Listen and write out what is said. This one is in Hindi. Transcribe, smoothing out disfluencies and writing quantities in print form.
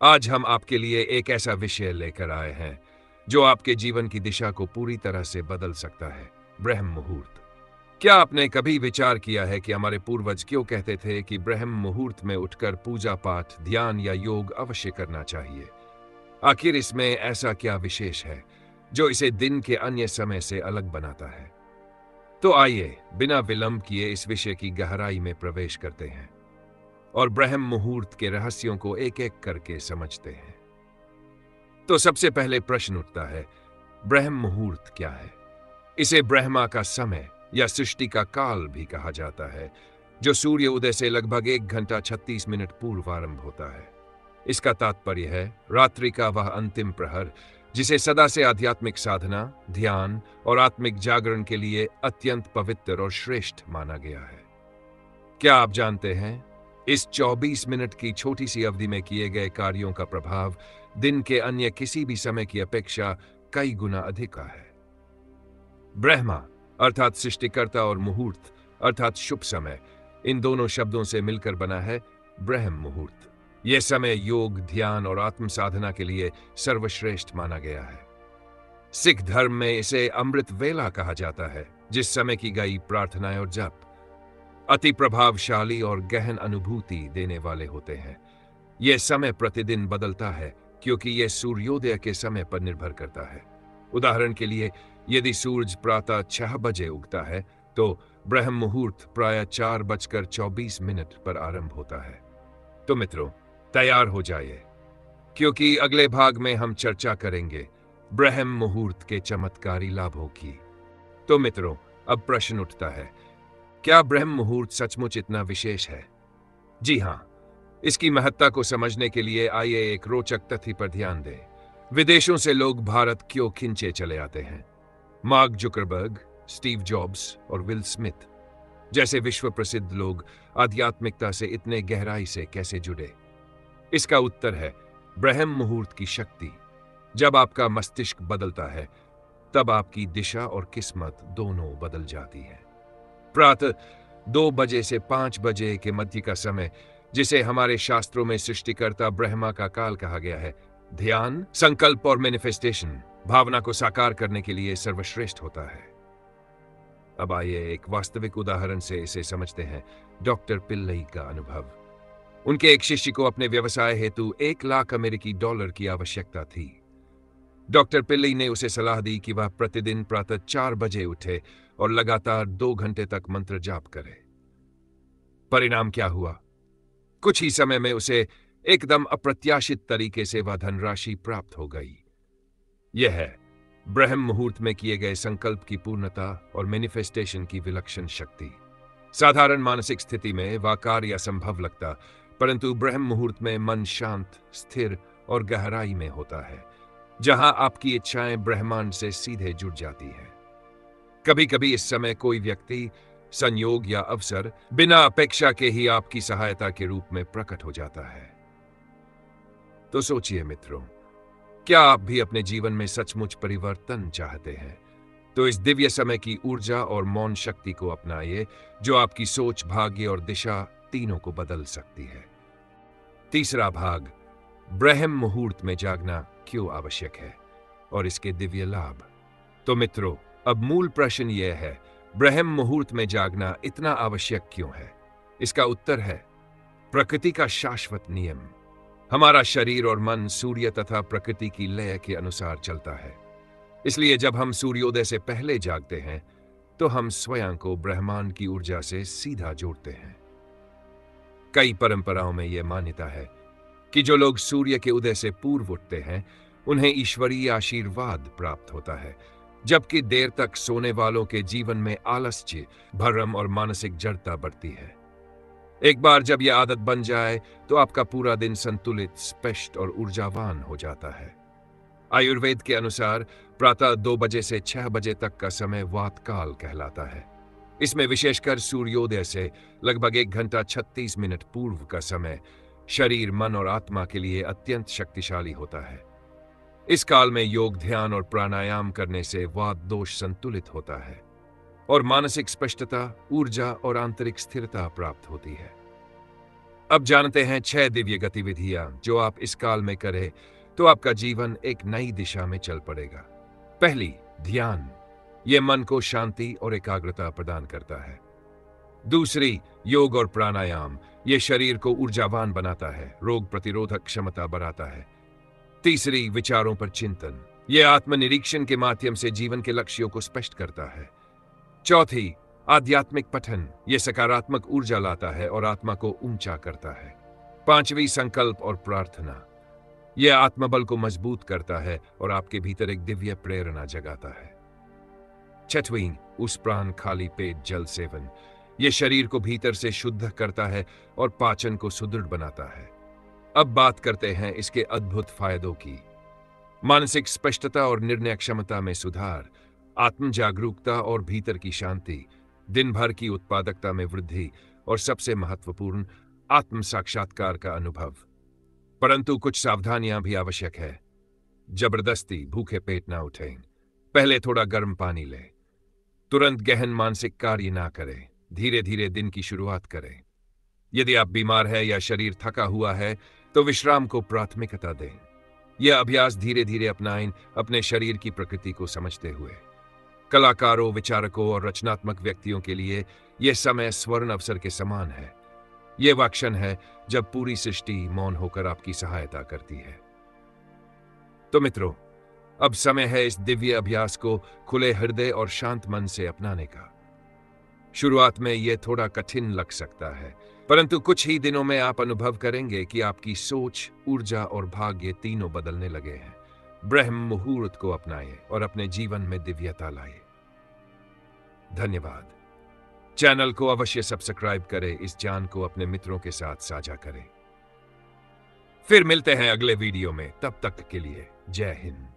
आज हम आपके लिए एक ऐसा विषय लेकर आए हैं जो आपके जीवन की दिशा को पूरी तरह से बदल सकता है। ब्रह्म मुहूर्त। क्या आपने कभी विचार किया है कि हमारे पूर्वज क्यों कहते थे कि ब्रह्म मुहूर्त में उठकर पूजा पाठ, ध्यान या योग अवश्य करना चाहिए? आखिर इसमें ऐसा क्या विशेष है जो इसे दिन के अन्य समय से अलग बनाता है? तो आइए बिना विलंब किए इस विषय की गहराई में प्रवेश करते हैं और ब्रह्म मुहूर्त के रहस्यों को एक एक करके समझते हैं। तो सबसे पहले प्रश्न उठता है, ब्रह्म मुहूर्त क्या है? इसे ब्रह्मा का समय या सृष्टि का काल भी कहा जाता है, जो सूर्य उदय से लगभग 1 घंटा 36 मिनट पूर्व आरंभ होता है। इसका तात्पर्य है रात्रि का वह अंतिम प्रहर जिसे सदा से आध्यात्मिक साधना, ध्यान और आत्मिक जागरण के लिए अत्यंत पवित्र और श्रेष्ठ माना गया है। क्या आप जानते हैं, इस 24 मिनट की छोटी सी अवधि में किए गए कार्यों का प्रभाव दिन के अन्य किसी भी समय की अपेक्षा कई गुना अधिक है। ब्रह्मा अर्थात सृष्टिकर्ता और मुहूर्त अर्थात शुभ समय, इन दोनों शब्दों से मिलकर बना है ब्रह्म मुहूर्त। यह समय योग, ध्यान और आत्म साधना के लिए सर्वश्रेष्ठ माना गया है। सिख धर्म में इसे अमृत वेला कहा जाता है, जिस समय की गई प्रार्थनाएं और जप अति प्रभावशाली और गहन अनुभूति देने वाले होते हैं। यह समय प्रतिदिन बदलता है क्योंकि यह सूर्योदय के समय पर निर्भर करता है। उदाहरण के लिए, यदि सूरज प्रातः 6 बजे उगता है तो ब्रह्म मुहूर्त प्रायः 4:24 पर आरंभ होता है। तो मित्रों, तैयार हो जाइए, क्योंकि अगले भाग में हम चर्चा करेंगे ब्रह्म मुहूर्त के चमत्कारी लाभों की। तो मित्रों, अब प्रश्न उठता है, क्या ब्रह्म मुहूर्त सचमुच इतना विशेष है? जी हां। इसकी महत्ता को समझने के लिए आइए एक रोचक तथ्य पर ध्यान दें। विदेशों से लोग भारत क्यों खिंचे चले आते हैं? मार्क जुकरबर्ग, स्टीव जॉब्स और विल स्मिथ जैसे विश्व प्रसिद्ध लोग आध्यात्मिकता से इतने गहराई से कैसे जुड़े? इसका उत्तर है ब्रह्म मुहूर्त की शक्ति। जब आपका मस्तिष्क बदलता है, तब आपकी दिशा और किस्मत दोनों बदल जाती है। प्रातः 2 बजे से 5 बजे के मध्य का समय, जिसे हमारे शास्त्रों में सृष्टिकर्ता ब्रह्मा का काल कहा गया है, ध्यान, संकल्प और मैनिफेस्टेशन, भावना को साकार करने के लिए सर्वश्रेष्ठ होता है। अब आइए एक वास्तविक उदाहरण से इसे समझते हैं। डॉक्टर पिल्लई का अनुभव। उनके एक शिष्य को अपने व्यवसाय हेतु 1 लाख अमेरिकी डॉलर की आवश्यकता थी। डॉक्टर पिल्लई ने उसे सलाह दी कि वह प्रतिदिन प्रातः 4 बजे उठे और लगातार 2 घंटे तक मंत्र जाप करे। परिणाम क्या हुआ? कुछ ही समय में उसे एकदम अप्रत्याशित तरीके से वह धनराशि प्राप्त हो गई। यह है ब्रह्म मुहूर्त में किए गए संकल्प की पूर्णता और मैनिफेस्टेशन की विलक्षण शक्ति। साधारण मानसिक स्थिति में वह कार्य असंभव लगता, परंतु ब्रह्म मुहूर्त में मन शांत, स्थिर और गहराई में होता है, जहां आपकी इच्छाएं ब्रह्मांड से सीधे जुड़ जाती हैं। कभी कभी इस समय कोई व्यक्ति, संयोग या अवसर बिना अपेक्षा के ही आपकी सहायता के रूप में प्रकट हो जाता है। तो सोचिए मित्रों, क्या आप भी अपने जीवन में सचमुच परिवर्तन चाहते हैं? तो इस दिव्य समय की ऊर्जा और मौन शक्ति को अपनाइए, जो आपकी सोच, भाग्य और दिशा तीनों को बदल सकती है। तीसरा भाग, ब्रह्म मुहूर्त में जागना क्यों आवश्यक है और इसके दिव्य लाभ। तो मित्रों, अब मूल प्रश्न यह है, ब्रह्म मुहूर्त में जागना इतना आवश्यक क्यों है? इसका उत्तर है प्रकृति का शाश्वत नियम। हमारा शरीर और मन सूर्य तथा प्रकृति की लय के अनुसार चलता है। इसलिए जब हम सूर्योदय से पहले जागते हैं, तो हम स्वयं को ब्रह्मांड की ऊर्जा से सीधा जोड़ते हैं। कई परंपराओं में यह मान्यता है कि जो लोग सूर्य के उदय से पूर्व उठते हैं, उन्हें ईश्वरीय आशीर्वाद प्राप्त होता है, जबकि देर तक सोने वालों के जीवन में आलस्य, भ्रम और मानसिक जड़ता बढ़ती है। एक बार जब यह आदत बन जाए, तो आपका पूरा दिन संतुलित, स्पष्ट और ऊर्जावान हो जाता है। आयुर्वेद के अनुसार प्रातः 2 बजे से 6 बजे तक का समय वात काल कहलाता है। इसमें विशेषकर सूर्योदय से लगभग 1 घंटा 36 मिनट पूर्व का समय शरीर, मन और आत्मा के लिए अत्यंत शक्तिशाली होता है। इस काल में योग, ध्यान और प्राणायाम करने से वात दोष संतुलित होता है और मानसिक स्पष्टता, ऊर्जा और आंतरिक स्थिरता प्राप्त होती है। अब जानते हैं 6 दिव्य गतिविधियां जो आप इस काल में करें तो आपका जीवन एक नई दिशा में चल पड़ेगा। पहली, ध्यान। यह मन को शांति और एकाग्रता प्रदान करता है। दूसरी, योग और प्राणायाम। यह शरीर को ऊर्जावान बनाता है, रोग प्रतिरोधक क्षमता बढ़ाता है। तीसरी, विचारों पर चिंतन। यह आत्मनिरीक्षण के माध्यम से जीवन के लक्ष्यों को स्पष्ट करता है। चौथी, आध्यात्मिक पठन। यह सकारात्मक ऊर्जा लाता है और आत्मा को ऊंचा करता है। पांचवी, संकल्प और प्रार्थना। यह आत्मबल को मजबूत करता है और आपके भीतर एक दिव्य प्रेरणा जगाता है। छठवीं, उस प्राण खाली पेट जल सेवन। यह शरीर को भीतर से शुद्ध करता है और पाचन को सुदृढ़ बनाता है। अब बात करते हैं इसके अद्भुत फायदों की। मानसिक स्पष्टता और निर्णय क्षमता में सुधार, आत्म जागरूकता और भीतर की शांति, दिन भर की उत्पादकता में वृद्धि और सबसे महत्वपूर्ण, आत्म साक्षात्कार का अनुभव। परंतु कुछ सावधानियां भी आवश्यक है। जबरदस्ती भूखे पेट ना उठें। पहले थोड़ा गर्म पानी लें। तुरंत गहन मानसिक कार्य ना करें। धीरे धीरे दिन की शुरुआत करें। यदि आप बीमार हैं या शरीर थका हुआ है तो विश्राम को प्राथमिकता दें। यह अभ्यास धीरे धीरे अपनाएं, अपने शरीर की प्रकृति को समझते हुए। कलाकारों, विचारकों और रचनात्मक व्यक्तियों के लिए यह समय स्वर्ण अवसर के समान है। यह वह क्षण है जब पूरी सृष्टि मौन होकर आपकी सहायता करती है। तो मित्रों, अब समय है इस दिव्य अभ्यास को खुले हृदय और शांत मन से अपनाने का। शुरुआत में यह थोड़ा कठिन लग सकता है, परंतु कुछ ही दिनों में आप अनुभव करेंगे कि आपकी सोच, ऊर्जा और भाग्य तीनों बदलने लगे हैं। ब्रह्म मुहूर्त को अपनाएं और अपने जीवन में दिव्यता लाएं। धन्यवाद। चैनल को अवश्य सब्सक्राइब करें, इस ज्ञान को अपने मित्रों के साथ साझा करें। फिर मिलते हैं अगले वीडियो में, तब तक के लिए जय हिंद।